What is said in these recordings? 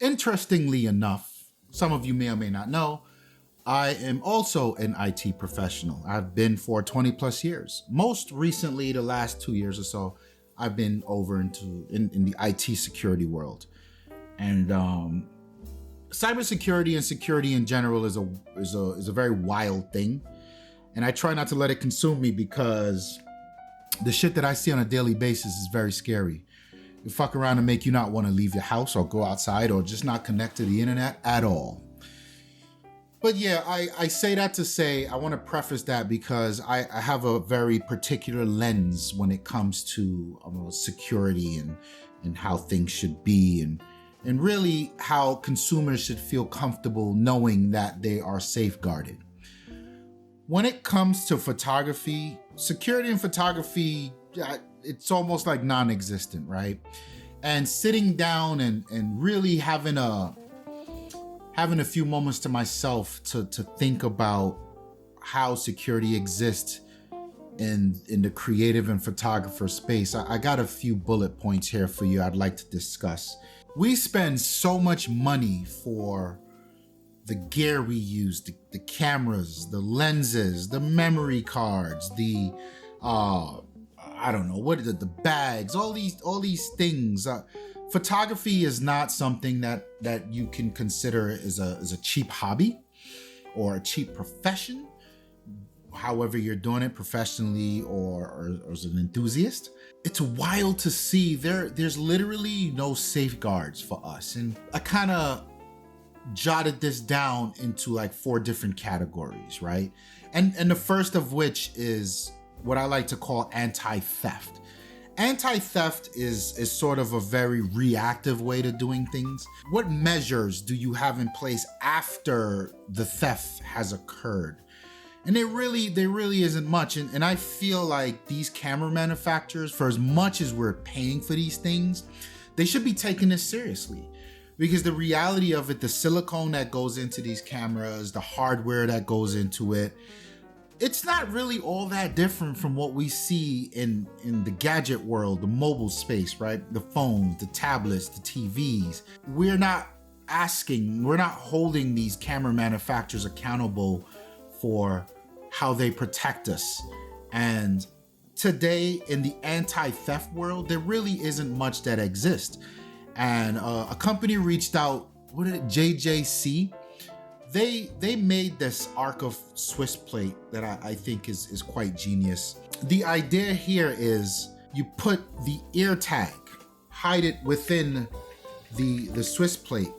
Interestingly enough, some of you may or may not know, I am also an IT professional. I've been for 20 plus years. Most recently, the last 2 years or so, I've been over in the IT security world. And cybersecurity and security in general is a very wild thing. And I try not to let it consume me because the shit that I see on a daily basis is very scary. It fuck around and make you not want to leave your house or go outside or just not connect to the internet at all. But yeah, I say that to say, I want to preface that because I have a very particular lens when it comes to security and how things should be and really how consumers should feel comfortable knowing that they are safeguarded. When it comes to photography, security in photography, it's almost like non-existent, right? And sitting down and really having a few moments to myself to think about how security exists in the creative and photographer space, I got a few bullet points here for you I'd like to discuss. We spend so much money for the gear we use, the cameras, the lenses, the memory cards, the I don't know, what are the bags, all these things. Photography is not something that you can consider as a cheap hobby or a cheap profession, however you're doing it professionally or as an enthusiast. It's wild to see there's literally no safeguards for us. And I kind of jotted this down into like 4 different categories, right? And the first of which is what I like to call anti-theft. Anti-theft is sort of a very reactive way to doing things. What measures do you have in place after the theft has occurred? And there really isn't much. And I feel like these camera manufacturers, for as much as we're paying for these things, they should be taking this seriously. Because the reality of it, the silicone that goes into these cameras, the hardware that goes into it, it's not really all that different from what we see in the gadget world, the mobile space, right? The phones, the tablets, the TVs. We're not holding these camera manufacturers accountable for how they protect us. And today in the anti-theft world, there really isn't much that exists. And a company reached out, what is it, JJC? They made this arc of Swiss plate that I think is quite genius. The idea here is you put the AirTag, hide it within the Swiss plate,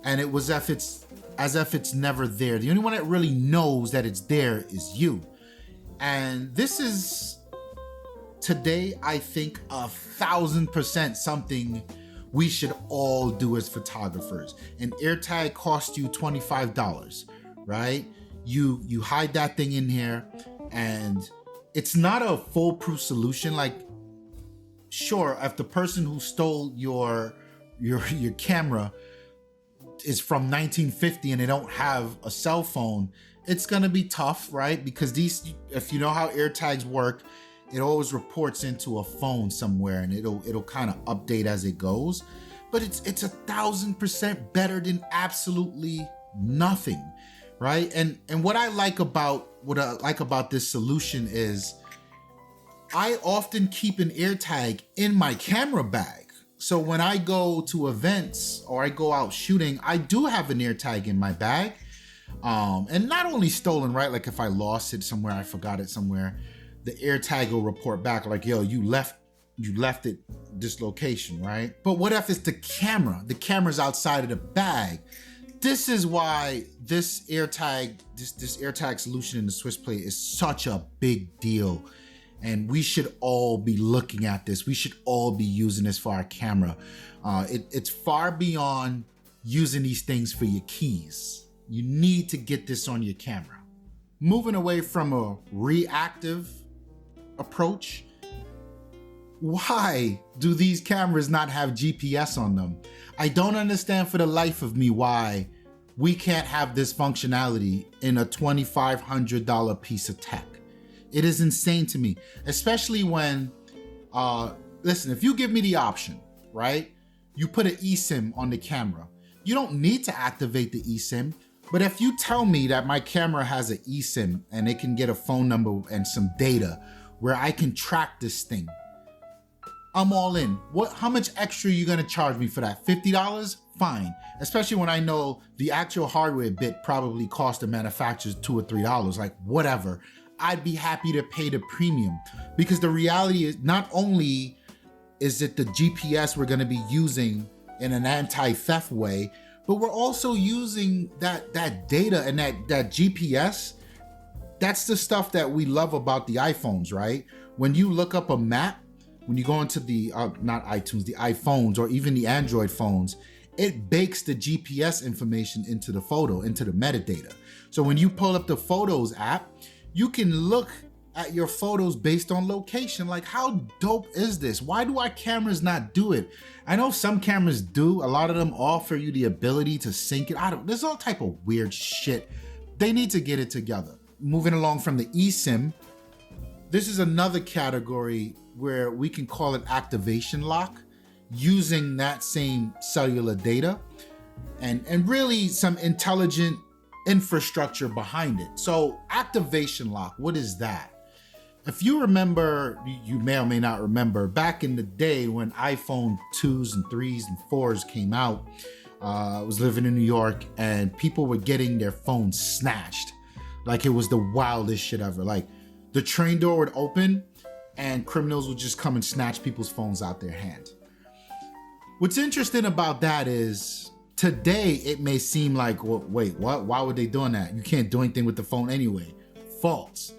and it was as if it's never there. The only one that really knows that it's there is you. And this is today, I think, 1,000% something we should all do as photographers. An AirTag costs you $25, right? You hide that thing in here, and it's not a foolproof solution. Like, sure, if the person who stole your camera is from 1950 and they don't have a cell phone, it's gonna be tough, right? Because if you know how AirTags work, it always reports into a phone somewhere and it'll kind of update as it goes. But it's 1,000% better than absolutely nothing, right? And what I like about this solution is I often keep an AirTag in my camera bag. So when I go to events or I go out shooting, I do have an AirTag in my bag. And not only stolen, right? Like if I lost it somewhere, I forgot it somewhere, the AirTag will report back like, yo, you left it this location, right? But what if it's the camera? The camera's outside of the bag. This is why this AirTag solution in the Swiss plate is such a big deal. And we should all be looking at this. We should all be using this for our camera. It's far beyond using these things for your keys. You need to get this on your camera. Moving away from a reactive approach, why do these cameras not have GPS on them? I don't understand for the life of me why we can't have this functionality in a $2,500 piece of tech. It is insane to me, especially when, listen, if you give me the option, right? You put an eSIM on the camera. You don't need to activate the eSIM, but if you tell me that my camera has an eSIM and it can get a phone number and some data where I can track this thing, I'm all in. How much extra are you gonna charge me for that? $50? Fine. Especially when I know the actual hardware bit probably cost the manufacturers $2 or $3. Like, whatever. I'd be happy to pay the premium, because the reality is, not only is it the GPS we're gonna be using in an anti-theft way, but we're also using that data and that GPS. That's the stuff that we love about the iPhones, right? When you look up a map, when you go into the, not iTunes, the iPhones or even the Android phones, it bakes the GPS information into the photo, into the metadata. So when you pull up the Photos app, you can look at your photos based on location. Like, how dope is this? Why do our cameras not do it? I know some cameras do. A lot of them offer you the ability to sync it. There's all type of weird shit. They need to get it together. Moving along from the eSIM, this is another category where we can call it activation lock, using that same cellular data and really some intelligent infrastructure behind it. So activation lock, what is that? If you remember, you may or may not remember, back in the day when iPhone 2s and 3s and 4s came out, I was living in New York and people were getting their phones snatched. Like, it was the wildest shit ever. Like, the train door would open and criminals would just come and snatch people's phones out their hand. What's interesting about that is, today it may seem like, well, wait, what? Why were they doing that? You can't do anything with the phone anyway. False.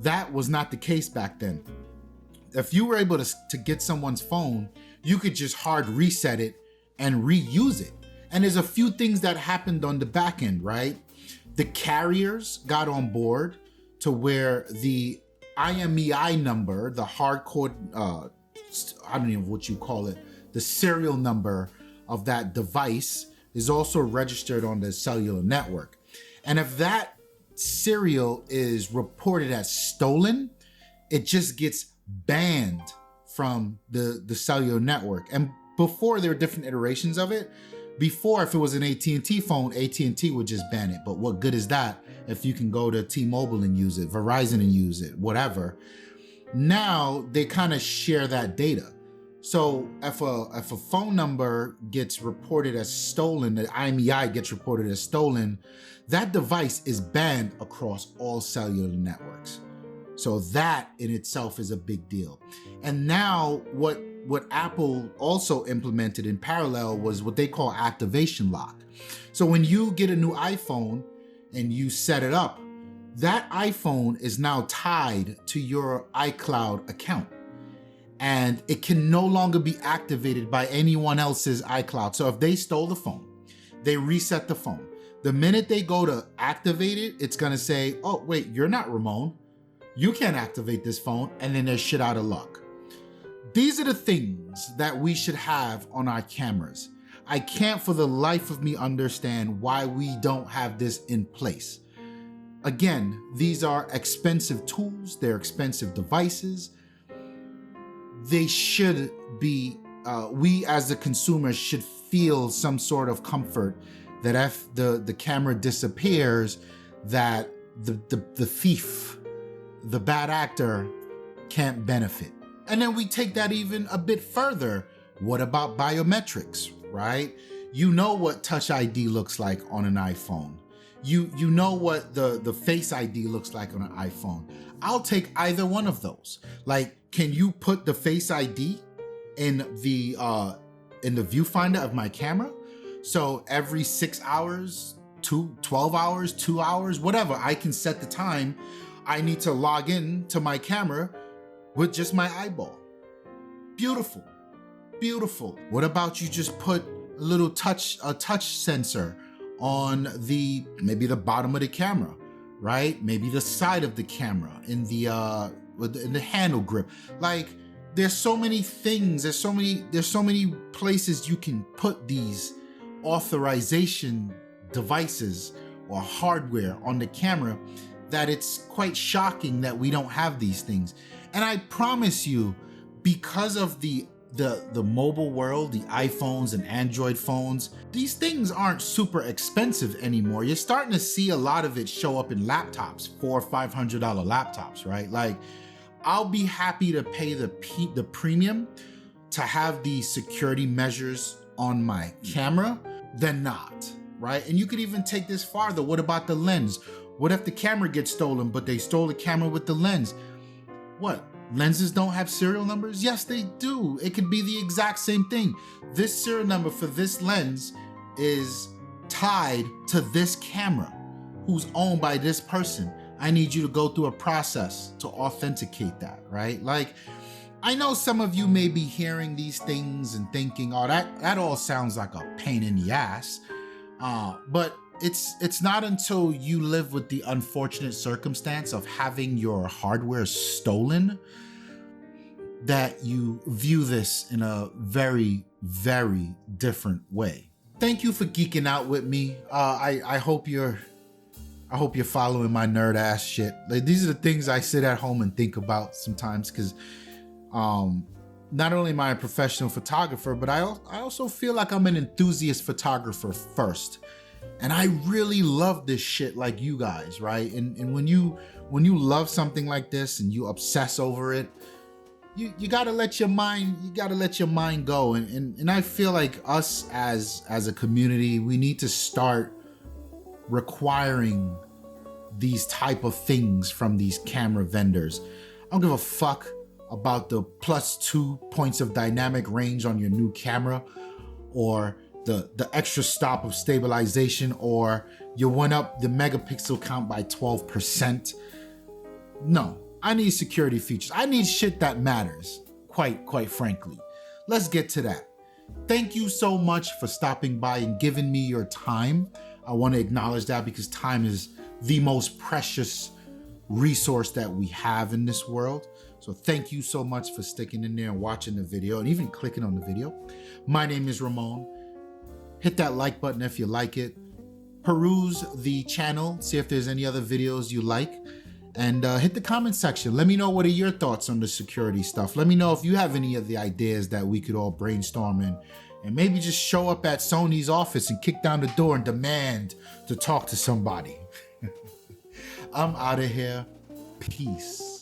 That was not the case back then. If you were able to get someone's phone, you could just hard reset it and reuse it. And there's a few things that happened on the back end, right? The carriers got on board to where the IMEI number, the hardcore, I don't even know what you call it, the serial number of that device is also registered on the cellular network. And if that serial is reported as stolen, it just gets banned from the cellular network. And before, there were different iterations of it. Before, if it was an AT&T phone, AT&T would just ban it. But what good is that if you can go to T-Mobile and use it, Verizon and use it, whatever? Now they kind of share that data. So if a phone number gets reported as stolen, the IMEI gets reported as stolen, that device is banned across all cellular networks. So that in itself is a big deal. And now what Apple also implemented in parallel was what they call activation lock. So when you get a new iPhone and you set it up, that iPhone is now tied to your iCloud account. And it can no longer be activated by anyone else's iCloud. So if they stole the phone, they reset the phone. The minute they go to activate it, it's gonna say, oh, wait, you're not Ramon. You can't activate this phone, and then they're shit out of luck. These are the things that we should have on our cameras. I can't for the life of me understand why we don't have this in place. Again, these are expensive tools, they're expensive devices. They should be, we as the consumers should feel some sort of comfort that if the camera disappears, that the thief, the bad actor can't benefit. And then we take that even a bit further. What about biometrics, right? You know what Touch ID looks like on an iPhone. You know what the Face ID looks like on an iPhone. I'll take either one of those. Like, can you put the Face ID in the viewfinder of my camera? So every 6 hours, 12 hours, 2 hours, whatever, I can set the time I need to log in to my camera with just my eyeball. Beautiful, beautiful. What about you just put a little touch sensor on maybe the bottom of the camera, right? Maybe the side of the camera, in the handle grip. Like, there's so many things, there's so many places you can put these authorization devices or hardware on the camera that it's quite shocking that we don't have these things. And I promise you, because of the the mobile world, the iPhones and Android phones, these things aren't super expensive anymore. You're starting to see a lot of it show up in laptops, $400 or $500 laptops, right? Like, I'll be happy to pay the premium to have the security measures on my camera than not, right? And you could even take this farther. What about the lens? What if the camera gets stolen, but they stole the camera with the lens? What? Lenses don't have serial numbers? Yes, they do. It could be the exact same thing. This serial number for this lens is tied to this camera, who's owned by this person. I need you to go through a process to authenticate that, right? Like, I know some of you may be hearing these things and thinking, oh, that all sounds like a pain in the ass. But it's not until you live with the unfortunate circumstance of having your hardware stolen that you view this in a very, very different way. Thank you for geeking out with me. I hope you're following my nerd ass shit. Like, these are the things I sit at home and think about sometimes, because not only am I a professional photographer, but I also feel like I'm an enthusiast photographer first. And I really love this shit like you guys, right? And when you love something like this and you obsess over it, you gotta let your mind go. And I feel like us as a community, we need to start requiring these type of things from these camera vendors. I don't give a fuck about the +2 points of dynamic range on your new camera, or the extra stop of stabilization, or you went up the megapixel count by 12%. No, I need security features. I need shit that matters, quite frankly. Let's get to that. Thank you so much for stopping by and giving me your time. I want to acknowledge that, because time is the most precious resource that we have in this world. So thank you so much for sticking in there and watching the video and even clicking on the video. My name is Ramon. Hit that like button if you like it. Peruse the channel, see if there's any other videos you like, and hit the comment section. Let me know what are your thoughts on the security stuff. Let me know if you have any of the ideas that we could all brainstorm and maybe just show up at Sony's office and kick down the door and demand to talk to somebody. I'm out of here. Peace.